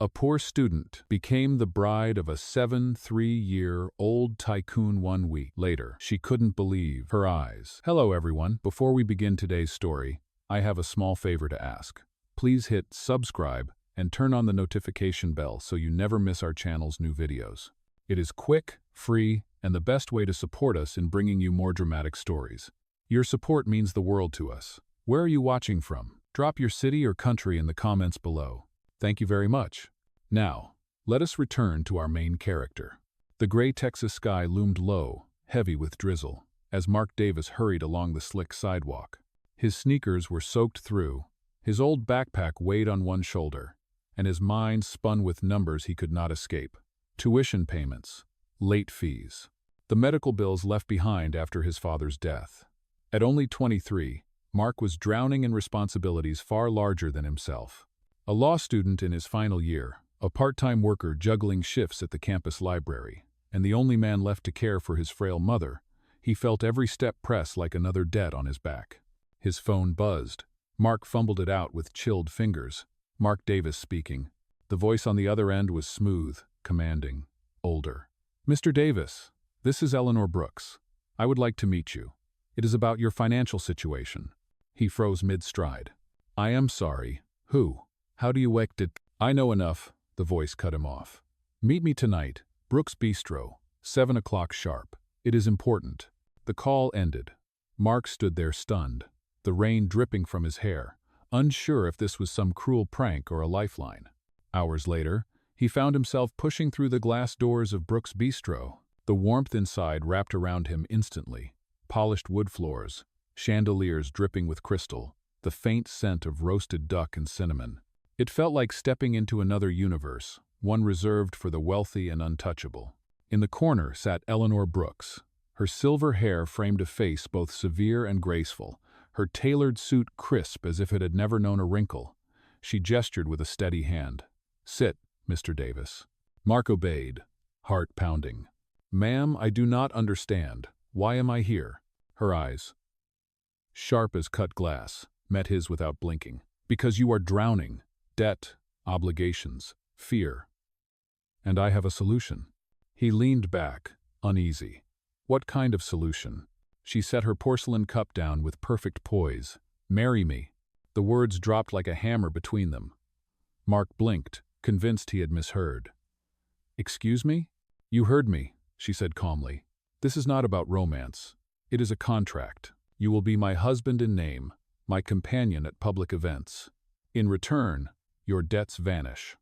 A poor student became the bride of a 73-year-old tycoon 1 week later. She couldn't believe her eyes. Hello everyone, before we begin today's story, I have a small favor to ask. Please hit subscribe and turn on the notification bell so you never miss our channel's new videos. It is quick, free, and the best way to support us in bringing you more dramatic stories. Your support means the world to us. Where are you watching from? Drop your city or country in the comments below. Thank you very much. Now, let us return to our main character. The gray Texas sky loomed low, heavy with drizzle, as Mark Davis hurried along the slick sidewalk. His sneakers were soaked through, his old backpack weighed on one shoulder, and his mind spun with numbers he could not escape. Tuition payments, late fees, the medical bills left behind after his father's death. At only 23, Mark was drowning in responsibilities far larger than himself. A law student in his final year, a part-time worker juggling shifts at the campus library, and the only man left to care for his frail mother, he felt every step press like another debt on his back. His phone buzzed. Mark fumbled it out with chilled fingers. Mark Davis speaking. The voice on the other end was smooth, commanding, older. "Mr. Davis, this is Eleanor Brooks. I would like to meet you. It is about your financial situation." He froze mid-stride. "I am sorry. Who? How do you expect it?" "I know enough," the voice cut him off. "Meet me tonight, Brooks Bistro, 7 o'clock sharp. It is important." The call ended. Mark stood there stunned, the rain dripping from his hair, unsure if this was some cruel prank or a lifeline. Hours later, he found himself pushing through the glass doors of Brooks Bistro. The warmth inside wrapped around him instantly. Polished wood floors, chandeliers dripping with crystal, the faint scent of roasted duck and cinnamon. It felt like stepping into another universe, one reserved for the wealthy and untouchable. In the corner sat Eleanor Brooks. Her silver hair framed a face both severe and graceful, her tailored suit crisp as if it had never known a wrinkle. She gestured with a steady hand. "Sit, Mr. Davis." Mark obeyed, heart pounding. "Ma'am, I do not understand. Why am I here?" Her eyes, sharp as cut glass, met his without blinking. "Because you are drowning. Debt, obligations, fear. And I have a solution." He leaned back, uneasy. "What kind of solution?" She set her porcelain cup down with perfect poise. "Marry me." The words dropped like a hammer between them. Mark blinked, convinced he had misheard. "Excuse me?" "You heard me," she said calmly. "This is not about romance. It is a contract. You will be my husband in name, my companion at public events. In return, your debts vanish.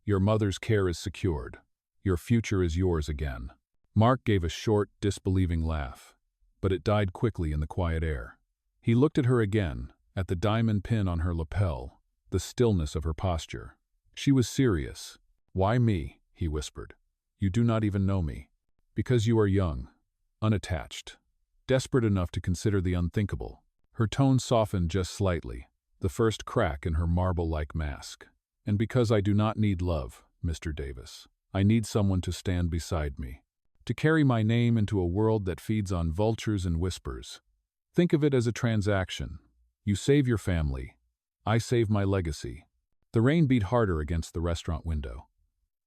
Your mother's care is secured. Your future is yours again." Mark gave a short, disbelieving laugh, but it died quickly in the quiet air. He looked at her again, at the diamond pin on her lapel, the stillness of her posture. She was serious. "Why me?" he whispered. "You do not even know me." "Because you are young, unattached, desperate enough to consider the unthinkable." Her tone softened just slightly, the first crack in her marble-like mask. "And because I do not need love, Mr. Davis. I need someone to stand beside me, to carry my name into a world that feeds on vultures and whispers. Think of it as a transaction. You save your family. I save my legacy." The rain beat harder against the restaurant window.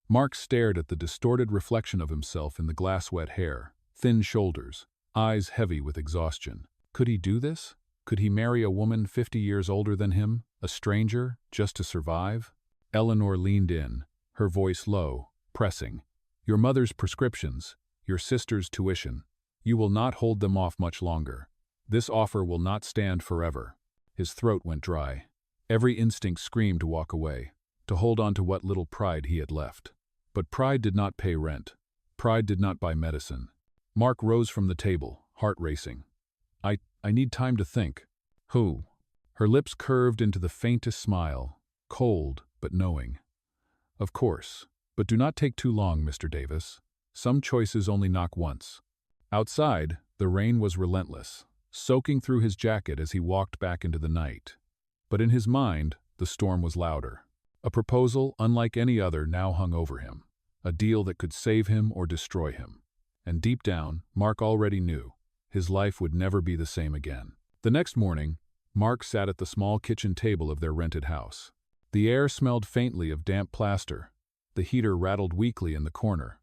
Mark stared at the distorted reflection of himself in the glass-wet hair, thin shoulders, eyes heavy with exhaustion. Could he do this? Could he marry a woman 50 years older than him, a stranger, just to survive? Eleanor leaned in, her voice low, pressing. "Your mother's prescriptions, your sister's tuition. You will not hold them off much longer. This offer will not stand forever." His throat went dry. Every instinct screamed to walk away, to hold on to what little pride he had left. But pride did not pay rent. Pride did not buy medicine. Mark rose from the table, heart racing. I need time to think." "Who?" Her lips curved into the faintest smile, cold but knowing. "Of course, but do not take too long, Mr. Davis. Some choices only knock once." Outside, the rain was relentless, soaking through his jacket as he walked back into the night. But in his mind, the storm was louder. A proposal unlike any other now hung over him, a deal that could save him or destroy him. And deep down, Mark already knew. His life would never be the same again. The next morning, Mark sat at the small kitchen table of their rented house. The air smelled faintly of damp plaster, The heater rattled weakly in the corner,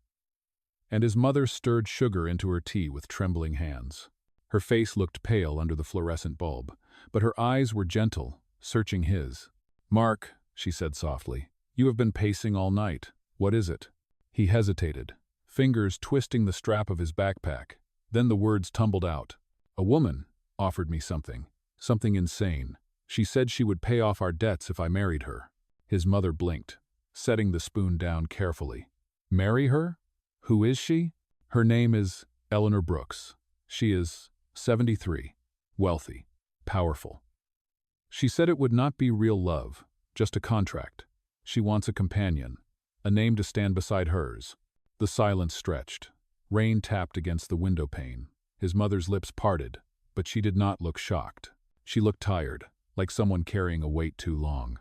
and his mother stirred sugar into her tea with trembling hands. Her face looked pale under the fluorescent bulb, but her eyes were gentle, searching his. "Mark," she said softly, "you have been pacing all night. What is it?" He hesitated, fingers twisting the strap of his backpack. Then the words tumbled out. "A woman offered me something insane. She said she would pay off our debts if I married her." His mother blinked, setting the spoon down carefully. "Marry her? Who is she?" "Her name is Eleanor Brooks. She is 73, wealthy, powerful. She said it would not be real love, just a contract. She wants a companion, a name to stand beside hers." The silence stretched. Rain tapped against the window pane. His mother's lips parted, but she did not look shocked. She looked tired, like someone carrying a weight too long.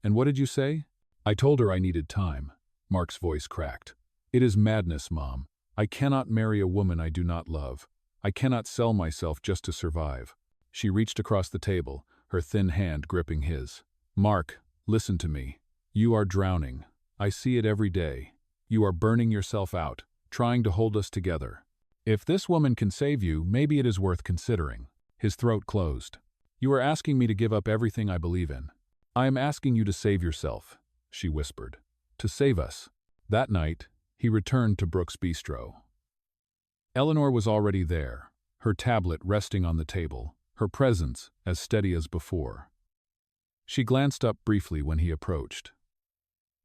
"And what did you say?" "I told her I needed time." Mark's voice cracked. "It is madness, Mom. I cannot marry a woman I do not love. I cannot sell myself just to survive." She reached across the table, her thin hand gripping his. "Mark, listen to me. You are drowning. I see it every day. You are burning yourself out, trying to hold us together. If this woman can save you, maybe it is worth considering." His throat closed. "You are asking me to give up everything I believe in." "I am asking you to save yourself," she whispered. "To save us." That night, he returned to Brooks' Bistro. Eleanor was already there, her tablet resting on the table, her presence as steady as before. She glanced up briefly when he approached.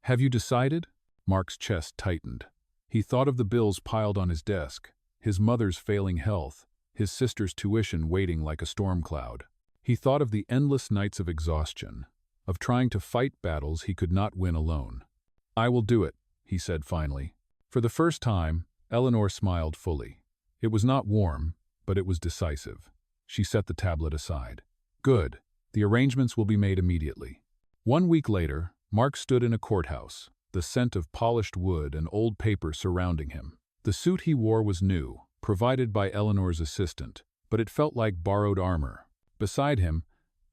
"Have you decided?" Mark's chest tightened. He thought of the bills piled on his desk, his mother's failing health, his sister's tuition waiting like a storm cloud. He thought of the endless nights of exhaustion, of trying to fight battles he could not win alone. "I will do it," he said finally. For the first time, Eleanor smiled fully. It was not warm, but it was decisive. She set the tablet aside. "Good. The arrangements will be made immediately." 1 week later, Mark stood in a courthouse, the scent of polished wood and old paper surrounding him. The suit he wore was new, provided by Eleanor's assistant, but it felt like borrowed armor. Beside him,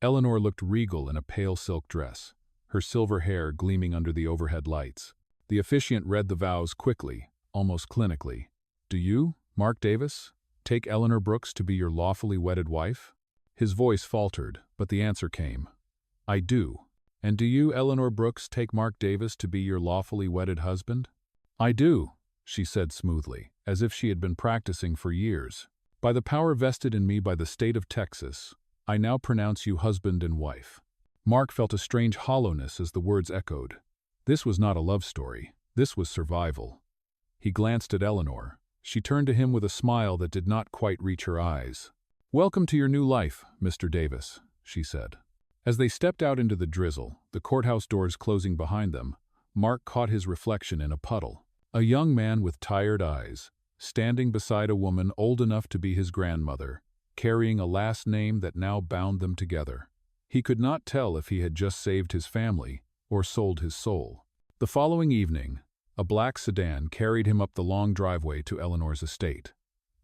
Eleanor looked regal in a pale silk dress, her silver hair gleaming under the overhead lights. The officiant read the vows quickly, almost clinically. "Do you, Mark Davis, take Eleanor Brooks to be your lawfully wedded wife?" His voice faltered, but the answer came. "I do." "And do you, Eleanor Brooks, take Mark Davis to be your lawfully wedded husband?" "I do," she said smoothly, as if she had been practicing for years. "By the power vested in me by the state of Texas, I now pronounce you husband and wife." Mark felt a strange hollowness as the words echoed. This was not a love story. This was survival. He glanced at Eleanor. She turned to him with a smile that did not quite reach her eyes. "Welcome to your new life, Mr. Davis," she said. As they stepped out into the drizzle, the courthouse doors closing behind them, Mark caught his reflection in a puddle. A young man with tired eyes, standing beside a woman old enough to be his grandmother, carrying a last name that now bound them together. He could not tell if he had just saved his family or sold his soul. The following evening, a black sedan carried him up the long driveway to Eleanor's estate.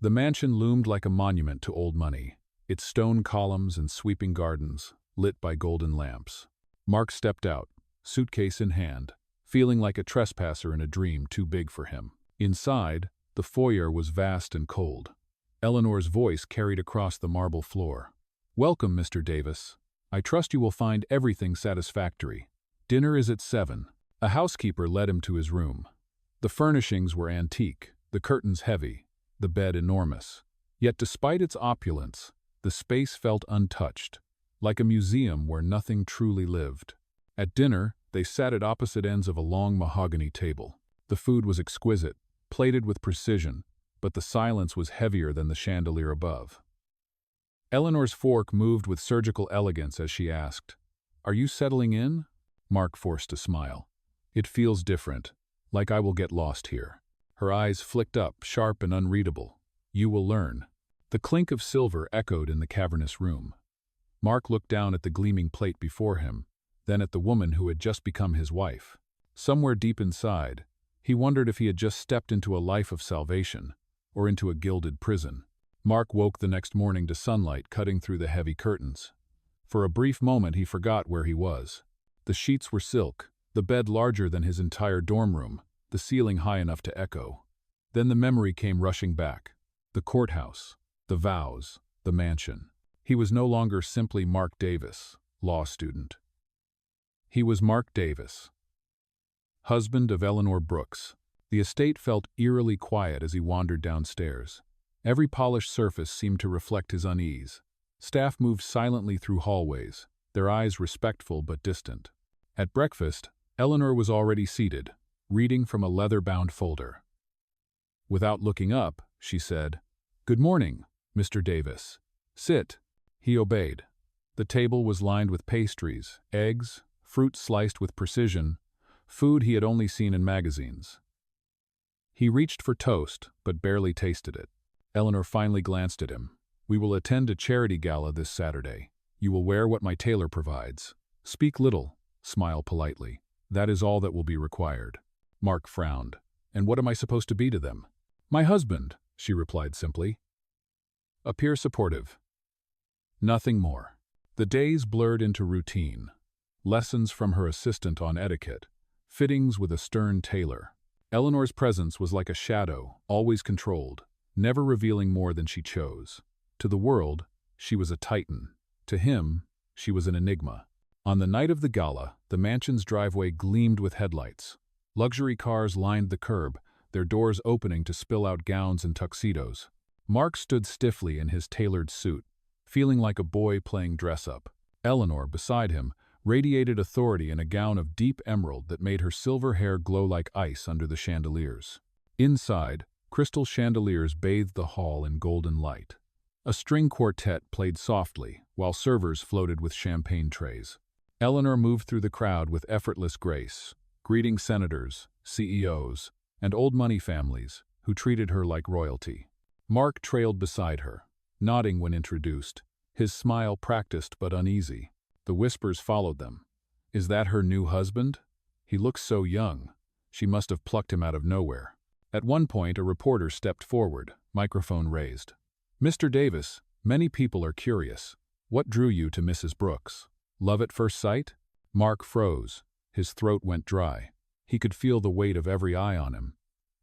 The mansion loomed like a monument to old money, its stone columns and sweeping gardens, lit by golden lamps. Mark stepped out, suitcase in hand, feeling like a trespasser in a dream too big for him. Inside, the foyer was vast and cold. Eleanor's voice carried across the marble floor. "Welcome, Mr. Davis. I trust you will find everything satisfactory. Dinner is at 7. A housekeeper led him to his room. The furnishings were antique, the curtains heavy, the bed enormous. Yet despite its opulence, the space felt untouched, like a museum where nothing truly lived. At dinner, they sat at opposite ends of a long mahogany table. The food was exquisite, plated with precision, but the silence was heavier than the chandelier above. Eleanor's fork moved with surgical elegance as she asked, "Are you settling in?" Mark forced a smile. "It feels different, like I will get lost here." Her eyes flicked up, sharp and unreadable. "You will learn." The clink of silver echoed in the cavernous room. Mark looked down at the gleaming plate before him, then at the woman who had just become his wife. Somewhere deep inside, he wondered if he had just stepped into a life of salvation, or into a gilded prison. Mark woke the next morning to sunlight cutting through the heavy curtains. For a brief moment he forgot where he was. The sheets were silk, the bed larger than his entire dorm room, the ceiling high enough to echo. Then the memory came rushing back. The courthouse, the vows, the mansion. He was no longer simply Mark Davis, law student. He was Mark Davis, husband of Eleanor Brooks. The estate felt eerily quiet as he wandered downstairs. Every polished surface seemed to reflect his unease. Staff moved silently through hallways, their eyes respectful but distant. At breakfast, Eleanor was already seated, reading from a leather-bound folder. Without looking up, she said, "Good morning, Mr. Davis. Sit." He obeyed. The table was lined with pastries, eggs, fruit sliced with precision, food he had only seen in magazines. He reached for toast, but barely tasted it. Eleanor finally glanced at him. "We will attend a charity gala this Saturday. You will wear what my tailor provides. Speak little, smile politely. That is all that will be required." Mark frowned. "And what am I supposed to be to them?" "My husband," she replied simply. "Appear supportive." Nothing more. The days blurred into routine. Lessons from her assistant on etiquette, fittings with a stern tailor. Eleanor's presence was like a shadow, always controlled, never revealing more than she chose. To the world, she was a titan. To him, she was an enigma. On the night of the gala, the mansion's driveway gleamed with headlights. Luxury cars lined the curb, their doors opening to spill out gowns and tuxedos. Mark stood stiffly in his tailored suit, feeling like a boy playing dress-up. Eleanor, beside him, radiated authority in a gown of deep emerald that made her silver hair glow like ice under the chandeliers. Inside, crystal chandeliers bathed the hall in golden light. A string quartet played softly, while servers floated with champagne trays. Eleanor moved through the crowd with effortless grace, greeting senators, CEOs, and old money families who treated her like royalty. Mark trailed beside her, nodding when introduced, his smile practiced but uneasy. The whispers followed them. "Is that her new husband? He looks so young. She must have plucked him out of nowhere." At one point, a reporter stepped forward, microphone raised. "Mr. Davis, many people are curious. What drew you to Mrs. Brooks? Love at first sight?" Mark froze. His throat went dry. He could feel the weight of every eye on him.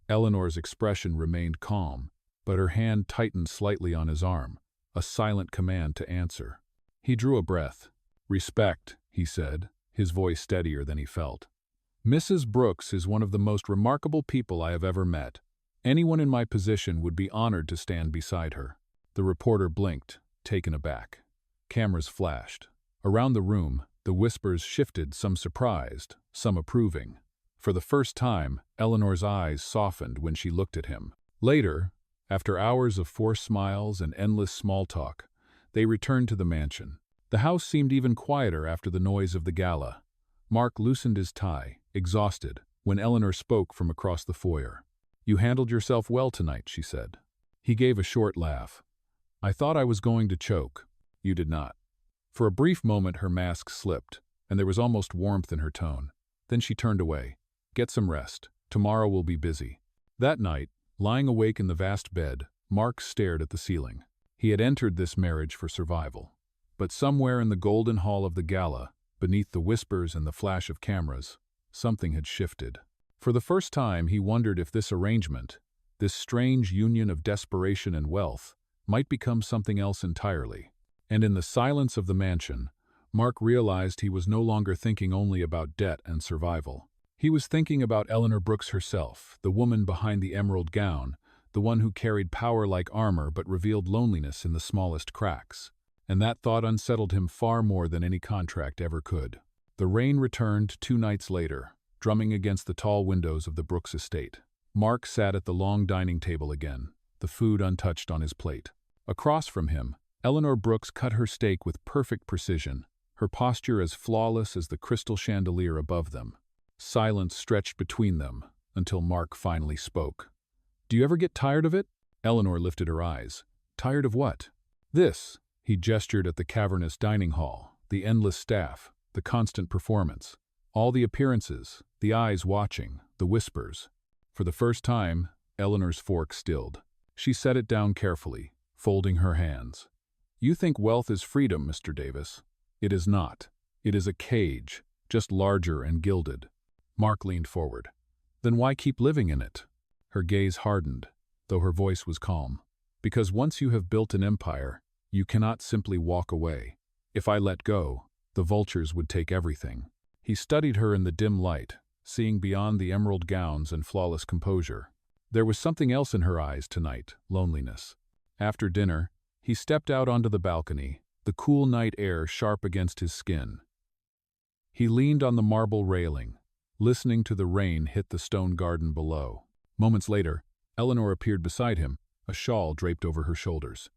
Eleanor's expression remained calm, but her hand tightened slightly on his arm, a silent command to answer. He drew a breath. "Respect," he said, his voice steadier than he felt. "Mrs. Brooks is one of the most remarkable people I have ever met. Anyone in my position would be honored to stand beside her." The reporter blinked, taken aback. Cameras flashed. Around the room, the whispers shifted, some surprised, some approving. For the first time, Eleanor's eyes softened when she looked at him. Later, after hours of forced smiles and endless small talk, they returned to the mansion. The house seemed even quieter after the noise of the gala. Mark loosened his tie, exhausted, when Eleanor spoke from across the foyer. "You handled yourself well tonight," she said. He gave a short laugh. "I thought I was going to choke." "You did not." For a brief moment her mask slipped, and there was almost warmth in her tone. Then she turned away. "Get some rest. Tomorrow will be busy." That night, lying awake in the vast bed, Mark stared at the ceiling. He had entered this marriage for survival. But somewhere in the golden hall of the gala, beneath the whispers and the flash of cameras, something had shifted. For the first time, he wondered if this arrangement, this strange union of desperation and wealth, might become something else entirely. And in the silence of the mansion, Mark realized he was no longer thinking only about debt and survival. He was thinking about Eleanor Brooks herself, the woman behind the emerald gown, the one who carried power like armor but revealed loneliness in the smallest cracks. And that thought unsettled him far more than any contract ever could. The rain returned 2 nights later, drumming against the tall windows of the Brooks estate. Mark sat at the long dining table again, the food untouched on his plate. Across from him, Eleanor Brooks cut her steak with perfect precision, her posture as flawless as the crystal chandelier above them. Silence stretched between them, until Mark finally spoke. "Do you ever get tired of it?" Eleanor lifted her eyes. "Tired of what?" "This." He gestured at the cavernous dining hall, the endless staff, the constant performance. All the appearances, the eyes watching, the whispers. For the first time, Eleanor's fork stilled. She set it down carefully, folding her hands. "You think wealth is freedom, Mr. Davis. It is not. It is a cage, just larger and gilded. Mark leaned forward. Then why keep living in it? Her gaze hardened, though her voice was calm. Because once you have built an empire, you cannot simply walk away. If I let go, the vultures would take everything. He studied her in the dim light, seeing beyond the emerald gowns and flawless composure. There was something else in her eyes tonight, loneliness. After dinner, he stepped out onto the balcony, the cool night air sharp against his skin. He leaned on the marble railing, listening to the rain hit the stone garden below. Moments later, Eleanor appeared beside him, a shawl draped over her shoulders.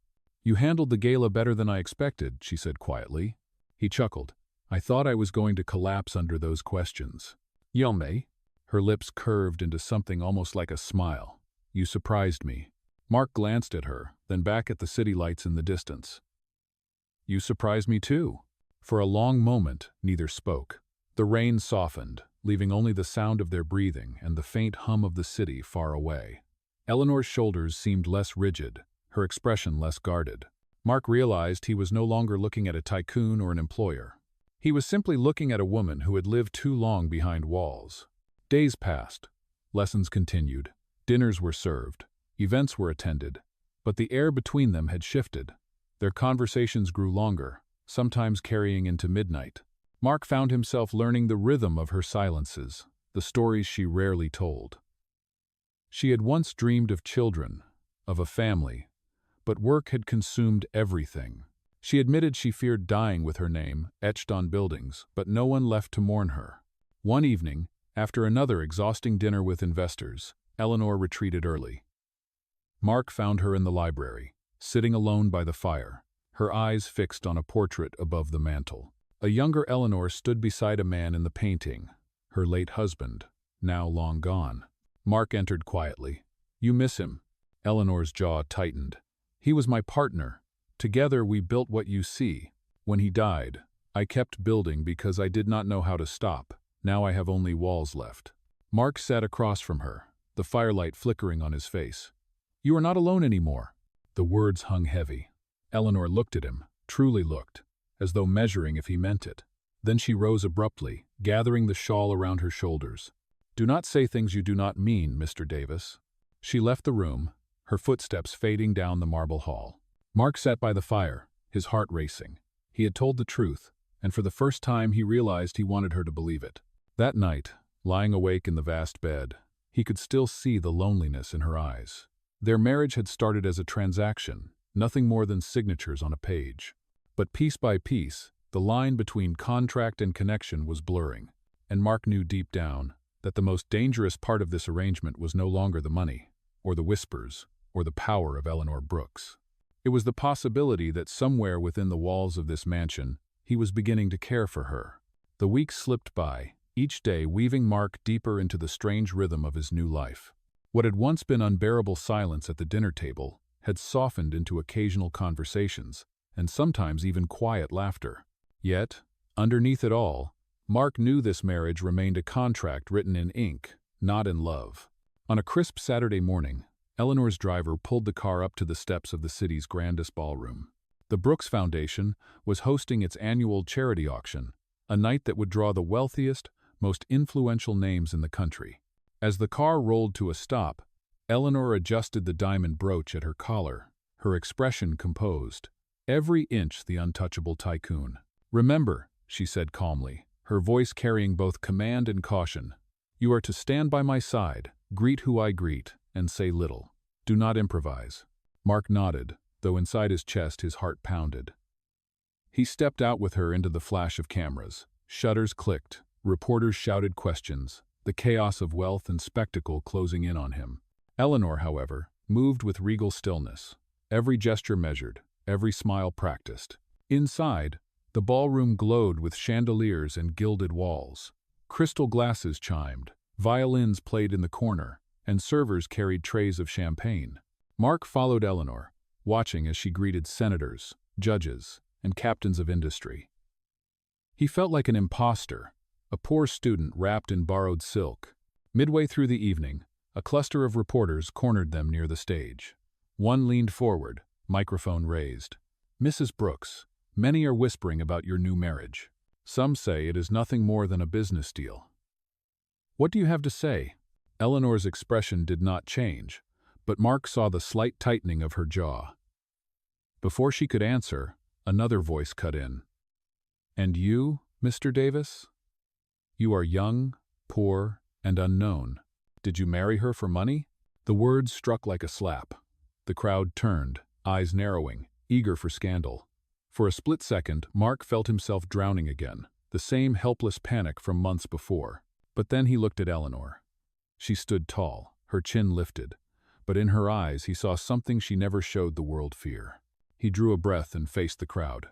"You handled the gala better than I expected," she said quietly. He chuckled. "I thought I was going to collapse under those questions." "Yome?" Her lips curved into something almost like a smile. "You surprised me." Mark glanced at her, then back at the city lights in the distance. "You surprised me too." For a long moment, neither spoke. The rain softened, leaving only the sound of their breathing and the faint hum of the city far away. Eleanor's shoulders seemed less rigid, her expression less guarded. Mark realized he was no longer looking at a tycoon or an employer. He was simply looking at a woman who had lived too long behind walls. Days passed. Lessons continued. Dinners were served. Events were attended. But the air between them had shifted. Their conversations grew longer, sometimes carrying into midnight. Mark found himself learning the rhythm of her silences, the stories she rarely told. She had once dreamed of children, of a family, but work had consumed everything. She admitted she feared dying with her name etched on buildings, but no one left to mourn her. One evening, after another exhausting dinner with investors, Eleanor retreated early. Mark found her in the library, sitting alone by the fire, her eyes fixed on a portrait above the mantel. A younger Eleanor stood beside a man in the painting, her late husband, now long gone. Mark entered quietly. "You miss him." Eleanor's jaw tightened. "He was my partner. Together we built what you see. When he died, I kept building because I did not know how to stop. Now I have only walls left." Mark sat across from her, the firelight flickering on his face. "You are not alone anymore." The words hung heavy. Eleanor looked at him, truly looked, as though measuring if he meant it. Then she rose abruptly, gathering the shawl around her shoulders. "Do not say things you do not mean, Mr. Davis." She left the room, her footsteps fading down the marble hall. Mark sat by the fire, his heart racing. He had told the truth, and for the first time he realized he wanted her to believe it. That night, lying awake in the vast bed, he could still see the loneliness in her eyes. Their marriage had started as a transaction, nothing more than signatures on a page. But piece by piece, the line between contract and connection was blurring, and Mark knew deep down that the most dangerous part of this arrangement was no longer the money, or the whispers, or the power of Eleanor Brooks. It was the possibility that somewhere within the walls of this mansion, he was beginning to care for her. The weeks slipped by, each day weaving Mark deeper into the strange rhythm of his new life. What had once been unbearable silence at the dinner table had softened into occasional conversations, and sometimes even quiet laughter. Yet, underneath it all, Mark knew this marriage remained a contract written in ink, not in love. On a crisp Saturday morning, Eleanor's driver pulled the car up to the steps of the city's grandest ballroom. The Brooks Foundation was hosting its annual charity auction, a night that would draw the wealthiest, most influential names in the country. As the car rolled to a stop, Eleanor adjusted the diamond brooch at her collar, her expression composed, every inch the untouchable tycoon. "Remember," she said calmly, her voice carrying both command and caution, "you are to stand by my side, greet who I greet, and say little. Do not improvise." Mark nodded, though inside his chest his heart pounded. He stepped out with her into the flash of cameras. Shutters clicked, reporters shouted questions, the chaos of wealth and spectacle closing in on him. Eleanor, however, moved with regal stillness, every gesture measured, every smile practiced. Inside, the ballroom glowed with chandeliers and gilded walls. Crystal glasses chimed, violins played in the corner, and servers carried trays of champagne. Mark followed Eleanor, watching as she greeted senators, judges, and captains of industry. He felt like an imposter, a poor student wrapped in borrowed silk. Midway through the evening, a cluster of reporters cornered them near the stage. One leaned forward, microphone raised. "Mrs. Brooks, many are whispering about your new marriage. Some say it is nothing more than a business deal." What do you have to say? Eleanor's expression did not change, but Mark saw the slight tightening of her jaw. Before she could answer, another voice cut in. And you, Mr. Davis? You are young, poor, and unknown. Did you marry her for money? The words struck like a slap. The crowd turned, eyes narrowing, eager for scandal. For a split second, Mark felt himself drowning again, the same helpless panic from months before. But then he looked at Eleanor. She stood tall, her chin lifted, but in her eyes he saw something she never showed the world fear. He drew a breath and faced the crowd.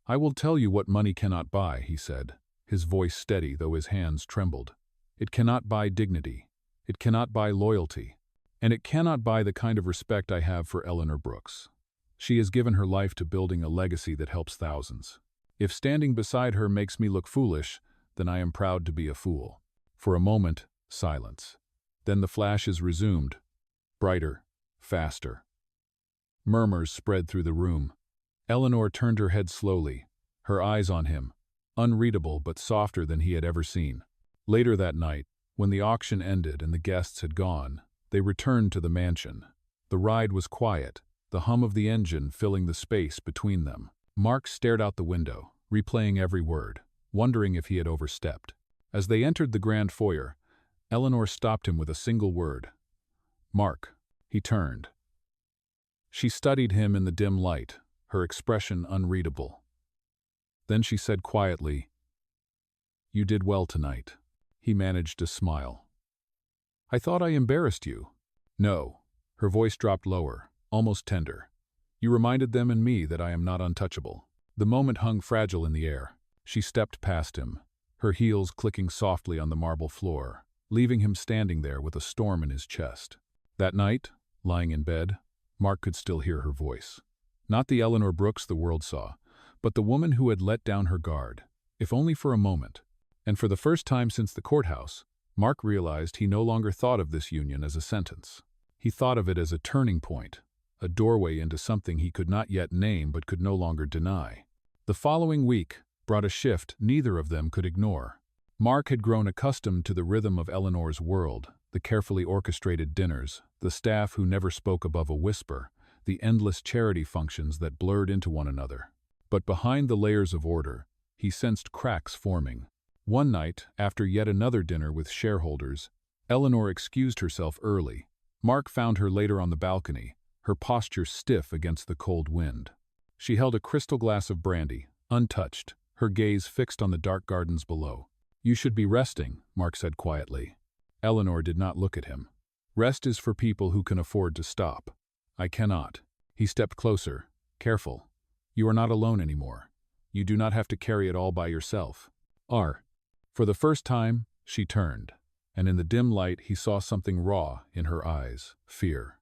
I will tell you what money cannot buy, he said, his voice steady though his hands trembled. It cannot buy dignity. It cannot buy loyalty. And it cannot buy the kind of respect I have for Eleanor Brooks. She has given her life to building a legacy that helps thousands. If standing beside her makes me look foolish, then I am proud to be a fool. For a moment, silence. Then the flashes resumed, brighter, faster. Murmurs spread through the room. Eleanor turned her head slowly, her eyes on him, unreadable but softer than he had ever seen. Later that night, when the auction ended and the guests had gone, they returned to the mansion. The ride was quiet, the hum of the engine filling the space between them. Mark stared out the window, replaying every word, wondering if he had overstepped. As they entered the grand foyer, Eleanor stopped him with a single word. Mark. He turned. She studied him in the dim light, her expression unreadable. Then she said quietly, You did well tonight. He managed to smile. I thought I embarrassed you. No. Her voice dropped lower, almost tender. You reminded them and me that I am not untouchable. The moment hung fragile in the air. She stepped past him, her heels clicking softly on the marble floor, leaving him standing there with a storm in his chest. That night, lying in bed, Mark could still hear her voice. Not the Eleanor Brooks the world saw, but the woman who had let down her guard, if only for a moment. And for the first time since the courthouse, Mark realized he no longer thought of this union as a sentence. He thought of it as a turning point, a doorway into something he could not yet name but could no longer deny. The following week brought a shift neither of them could ignore. Mark had grown accustomed to the rhythm of Eleanor's world, the carefully orchestrated dinners, the staff who never spoke above a whisper, the endless charity functions that blurred into one another. But behind the layers of order, he sensed cracks forming. One night, after yet another dinner with shareholders, Eleanor excused herself early. Mark found her later on the balcony, her posture stiff against the cold wind. She held a crystal glass of brandy, untouched, her gaze fixed on the dark gardens below. You should be resting, Mark said quietly. Eleanor did not look at him. Rest is for people who can afford to stop. I cannot. He stepped closer, careful. You are not alone anymore. You do not have to carry it all by yourself. For the first time, she turned, and in the dim light he saw something raw in her eyes, fear.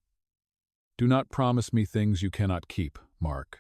Do not promise me things you cannot keep, Mark.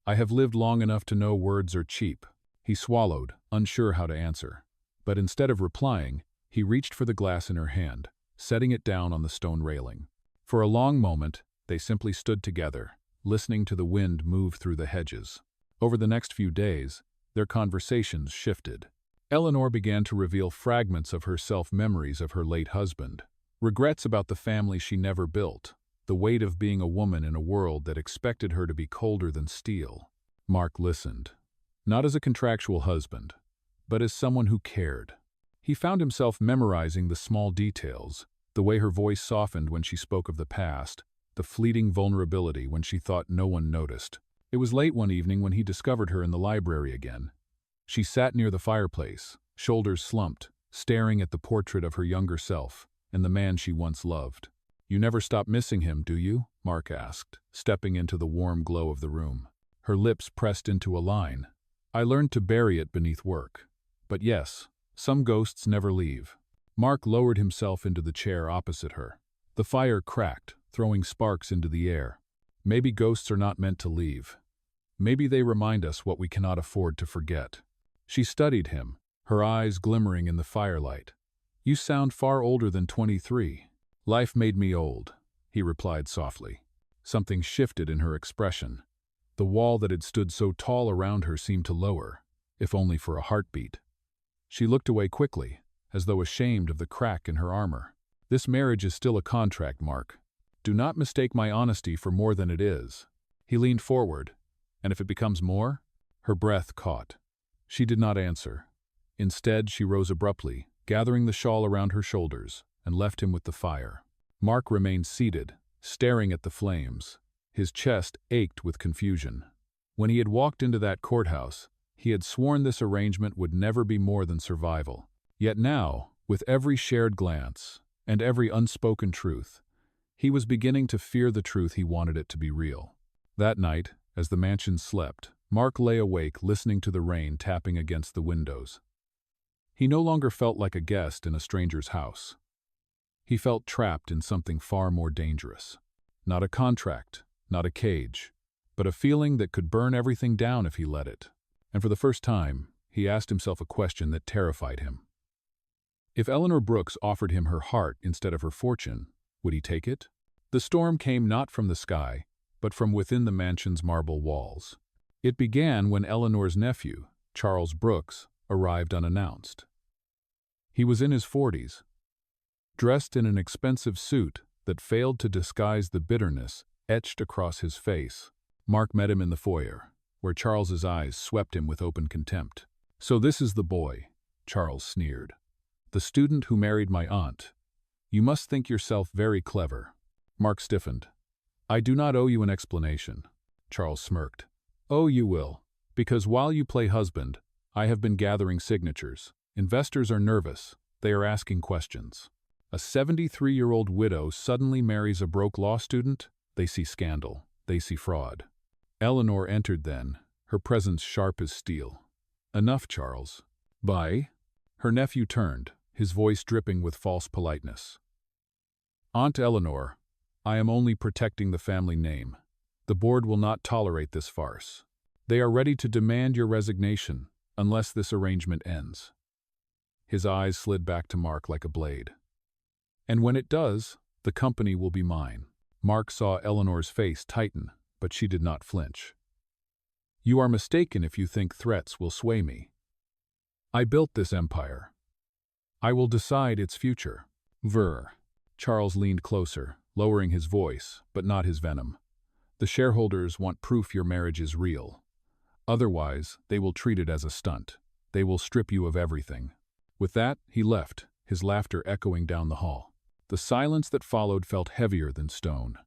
I have lived long enough to know words are cheap. He swallowed, unsure how to answer. But instead of replying, he reached for the glass in her hand, setting it down on the stone railing. For a long moment, they simply stood together, listening to the wind move through the hedges. Over the next few days, their conversations shifted. Eleanor began to reveal fragments of her memories of her late husband, regrets about the family she never built, the weight of being a woman in a world that expected her to be colder than steel. Mark listened, not as a contractual husband, but as someone who cared. He found himself memorizing the small details, the way her voice softened when she spoke of the past, the fleeting vulnerability when she thought no one noticed. It was late one evening when he discovered her in the library again. She sat near the fireplace, shoulders slumped, staring at the portrait of her younger self and the man she once loved. You never stop missing him, do you? Mark asked, stepping into the warm glow of the room. Her lips pressed into a line. I learned to bury it beneath work. But yes, some ghosts never leave. Mark lowered himself into the chair opposite her. The fire cracked, throwing sparks into the air. Maybe ghosts are not meant to leave. Maybe they remind us what we cannot afford to forget. She studied him, her eyes glimmering in the firelight. You sound far older than 23. Life made me old, he replied softly. Something shifted in her expression. The wall that had stood so tall around her seemed to lower, if only for a heartbeat. She looked away quickly, as though ashamed of the crack in her armor. "This marriage is still a contract, Mark. Do not mistake my honesty for more than it is." He leaned forward. "And if it becomes more?" Her breath caught. She did not answer. Instead, she rose abruptly, gathering the shawl around her shoulders, and left him with the fire. Mark remained seated, staring at the flames. His chest ached with confusion. When he had walked into that courthouse, he had sworn this arrangement would never be more than survival. Yet now, with every shared glance, and every unspoken truth, he was beginning to fear the truth he wanted it to be real. That night, as the mansion slept, Mark lay awake listening to the rain tapping against the windows. He no longer felt like a guest in a stranger's house. He felt trapped in something far more dangerous. Not a contract, not a cage, but a feeling that could burn everything down if he let it. And for the first time, he asked himself a question that terrified him. If Eleanor Brooks offered him her heart instead of her fortune, would he take it? The storm came not from the sky, but from within the mansion's marble walls. It began when Eleanor's nephew, Charles Brooks, arrived unannounced. He was in his 40s, dressed in an expensive suit that failed to disguise the bitterness etched across his face. Mark met him in the foyer, where Charles's eyes swept him with open contempt. "So this is the boy," Charles sneered. "The student who married my aunt. You must think yourself very clever." Mark stiffened. "I do not owe you an explanation," Charles smirked. "Oh, you will, because while you play husband, I have been gathering signatures. Investors are nervous. They are asking questions. A 73-year-old widow suddenly marries a broke law student? They see scandal. They see fraud." Eleanor entered then, her presence sharp as steel. "Enough, Charles." "Bye." Her nephew turned, his voice dripping with false politeness. "Aunt Eleanor, I am only protecting the family name. The board will not tolerate this farce. They are ready to demand your resignation unless this arrangement ends." His eyes slid back to Mark like a blade. "And when it does, the company will be mine." Mark saw Eleanor's face tighten, but she did not flinch. "You are mistaken if you think threats will sway me. I built this empire. I will decide its future." "Ver." Charles leaned closer, lowering his voice, but not his venom. "The shareholders want proof your marriage is real. Otherwise, they will treat it as a stunt. They will strip you of everything." With that, he left, his laughter echoing down the hall. The silence that followed felt heavier than stone.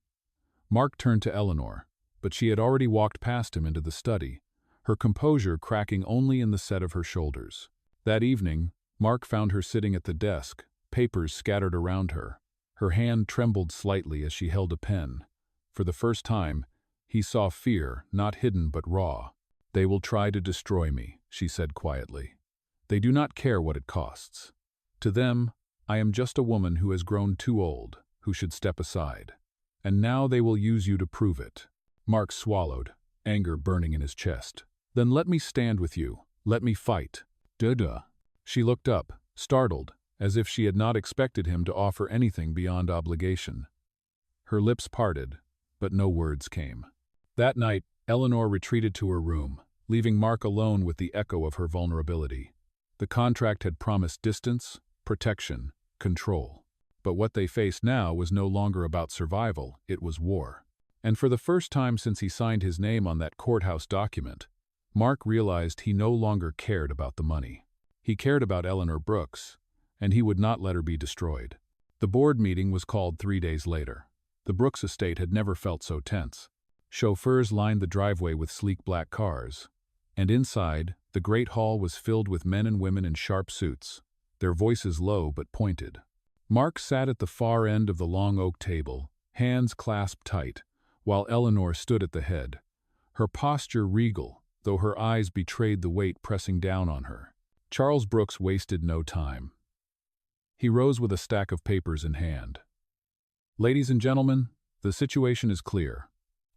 Mark turned to Eleanor, but she had already walked past him into the study, her composure cracking only in the set of her shoulders. That evening, Mark found her sitting at the desk, papers scattered around her. Her hand trembled slightly as she held a pen. For the first time, he saw fear, not hidden but raw. "They will try to destroy me," she said quietly. "They do not care what it costs. To them, I am just a woman who has grown too old, who should step aside. And now they will use you to prove it." Mark swallowed, anger burning in his chest. "Then let me stand with you. Let me fight." "Duh." She looked up, startled, as if she had not expected him to offer anything beyond obligation. Her lips parted, but no words came. That night, Eleanor retreated to her room, leaving Mark alone with the echo of her vulnerability. The contract had promised distance, protection, control. But what they faced now was no longer about survival, it was war. And for the first time since he signed his name on that courthouse document, Mark realized he no longer cared about the money. He cared about Eleanor Brooks, and he would not let her be destroyed. The board meeting was called 3 days later. The Brooks estate had never felt so tense. Chauffeurs lined the driveway with sleek black cars, and inside, the great hall was filled with men and women in sharp suits, their voices low but pointed. Mark sat at the far end of the long oak table, hands clasped tight, while Eleanor stood at the head, her posture regal, though her eyes betrayed the weight pressing down on her. Charles Brooks wasted no time. He rose with a stack of papers in hand. "Ladies and gentlemen, the situation is clear.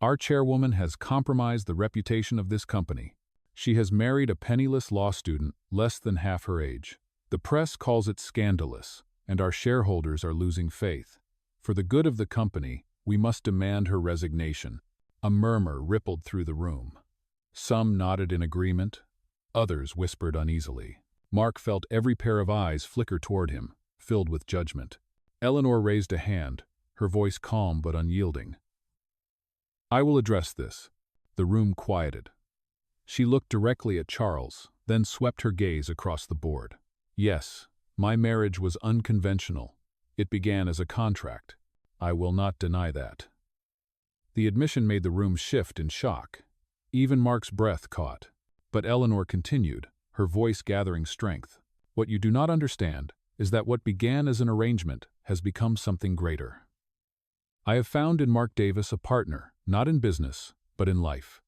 Our chairwoman has compromised the reputation of this company. She has married a penniless law student less than half her age. The press calls it scandalous, and our shareholders are losing faith. For the good of the company, we must demand her resignation." A murmur rippled through the room. Some nodded in agreement, others whispered uneasily. Mark felt every pair of eyes flicker toward him, filled with judgment. Eleanor raised a hand, her voice calm but unyielding. "I will address this." The room quieted. She looked directly at Charles, then swept her gaze across the board. "Yes, my marriage was unconventional. It began as a contract. I will not deny that." The admission made the room shift in shock. Even Mark's breath caught. But Eleanor continued, her voice gathering strength. "What you do not understand is that what began as an arrangement has become something greater. I have found in Mark Davis a partner, not in business, but in life.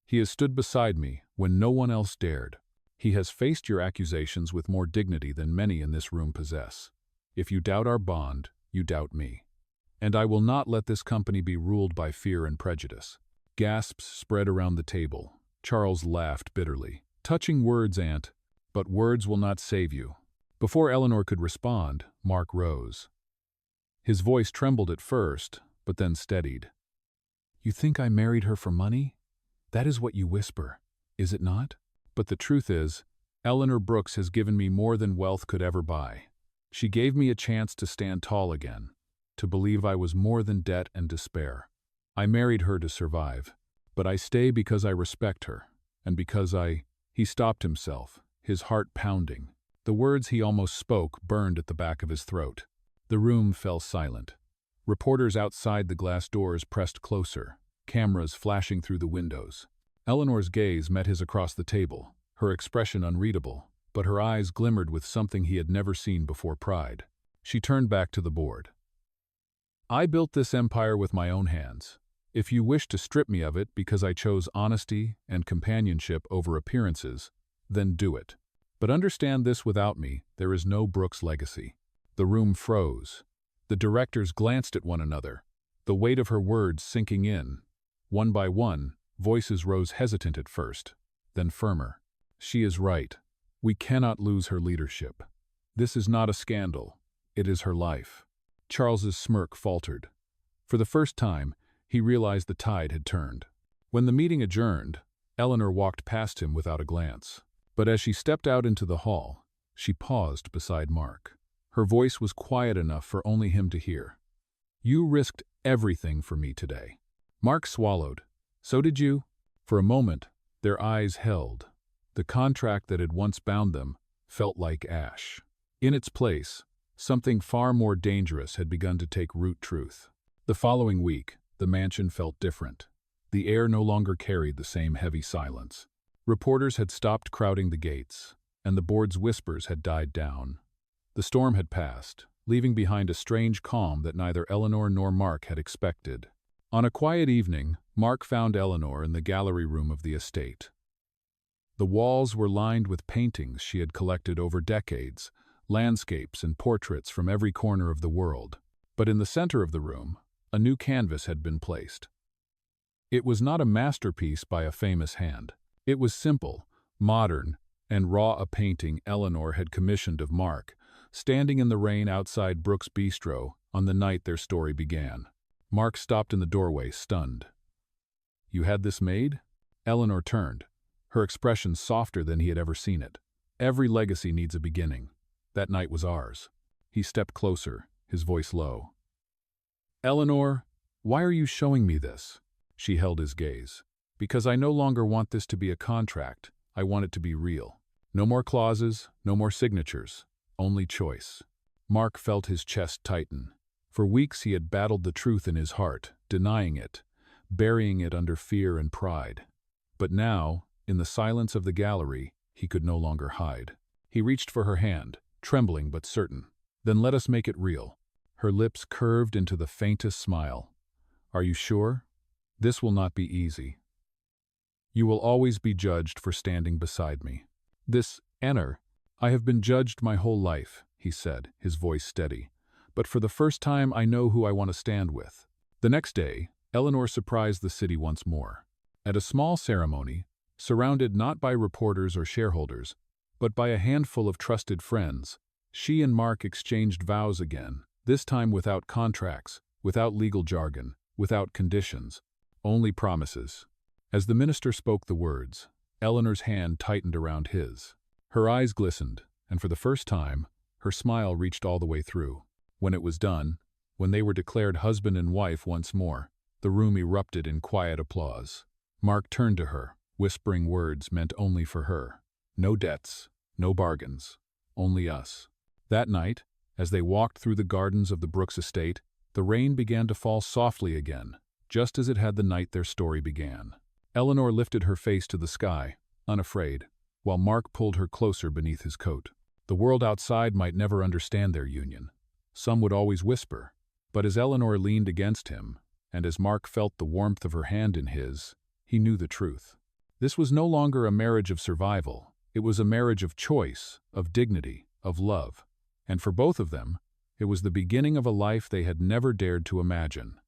He has stood beside me when no one else dared. He has faced your accusations with more dignity than many in this room possess. If you doubt our bond, you doubt me. And I will not let this company be ruled by fear and prejudice." Gasps spread around the table. Charles laughed bitterly. "Touching words, Aunt, but words will not save you." Before Eleanor could respond, Mark rose. His voice trembled at first, but then steadied. "You think I married her for money? That is what you whisper, is it not? But the truth is, Eleanor Brooks has given me more than wealth could ever buy. She gave me a chance to stand tall again, to believe I was more than debt and despair. I married her to survive, but I stay because I respect her, and because I—" He stopped himself, his heart pounding. The words he almost spoke burned at the back of his throat. The room fell silent. Reporters outside the glass doors pressed closer, cameras flashing through the windows. Eleanor's gaze met his across the table, her expression unreadable, but her eyes glimmered with something he had never seen before: pride. She turned back to the board. "I built this empire with my own hands. If you wish to strip me of it because I chose honesty and companionship over appearances, then do it. But understand this: without me, there is no Brooks legacy." The room froze. The directors glanced at one another, the weight of her words sinking in. One by one, voices rose, hesitant at first, then firmer. "She is right. We cannot lose her leadership. This is not a scandal. It is her life." Charles's smirk faltered. For the first time, he realized the tide had turned. When the meeting adjourned, Eleanor walked past him without a glance. But as she stepped out into the hall, she paused beside Mark. Her voice was quiet enough for only him to hear. "You risked everything for me today." Mark swallowed. "So did you?" For a moment, their eyes held. The contract that had once bound them felt like ash. In its place, something far more dangerous had begun to take root: truth. The following week, the mansion felt different. The air no longer carried the same heavy silence. Reporters had stopped crowding the gates, and the board's whispers had died down. The storm had passed, leaving behind a strange calm that neither Eleanor nor Mark had expected. On a quiet evening, Mark found Eleanor in the gallery room of the estate. The walls were lined with paintings she had collected over decades, landscapes and portraits from every corner of the world. But in the center of the room, a new canvas had been placed. It was not a masterpiece by a famous hand. It was simple, modern, and raw: a painting Eleanor had commissioned of Mark, standing in the rain outside Brooks' Bistro on the night their story began. Mark stopped in the doorway, stunned. "You had this made?" Eleanor turned, her expression softer than he had ever seen it. "Every legacy needs a beginning. That night was ours." He stepped closer, his voice low. "Eleanor, why are you showing me this?" She held his gaze. "Because I no longer want this to be a contract. I want it to be real. No more clauses, no more signatures, only choice." Mark felt his chest tighten. For weeks he had battled the truth in his heart, denying it, burying it under fear and pride. But now, in the silence of the gallery, he could no longer hide. He reached for her hand, trembling but certain. "Then let us make it real." Her lips curved into the faintest smile. "Are you sure? This will not be easy. You will always be judged for standing beside me." I have been judged my whole life," he said, his voice steady. "But for the first time I know who I want to stand with." The next day, Eleanor surprised the city once more. At a small ceremony, surrounded not by reporters or shareholders, but by a handful of trusted friends, she and Mark exchanged vows again, this time without contracts, without legal jargon, without conditions, only promises. As the minister spoke the words, Eleanor's hand tightened around his. Her eyes glistened, and for the first time, her smile reached all the way through. When it was done, when they were declared husband and wife once more, the room erupted in quiet applause. Mark turned to her, whispering words meant only for her. No debts, no bargains, only us. That night, as they walked through the gardens of the Brooks estate, the rain began to fall softly again, just as it had the night their story began. Eleanor lifted her face to the sky, unafraid, while Mark pulled her closer beneath his coat. The world outside might never understand their union. Some would always whisper, but as Eleanor leaned against him, and as Mark felt the warmth of her hand in his, he knew the truth. This was no longer a marriage of survival. It was a marriage of choice, of dignity, of love. And for both of them, it was the beginning of a life they had never dared to imagine.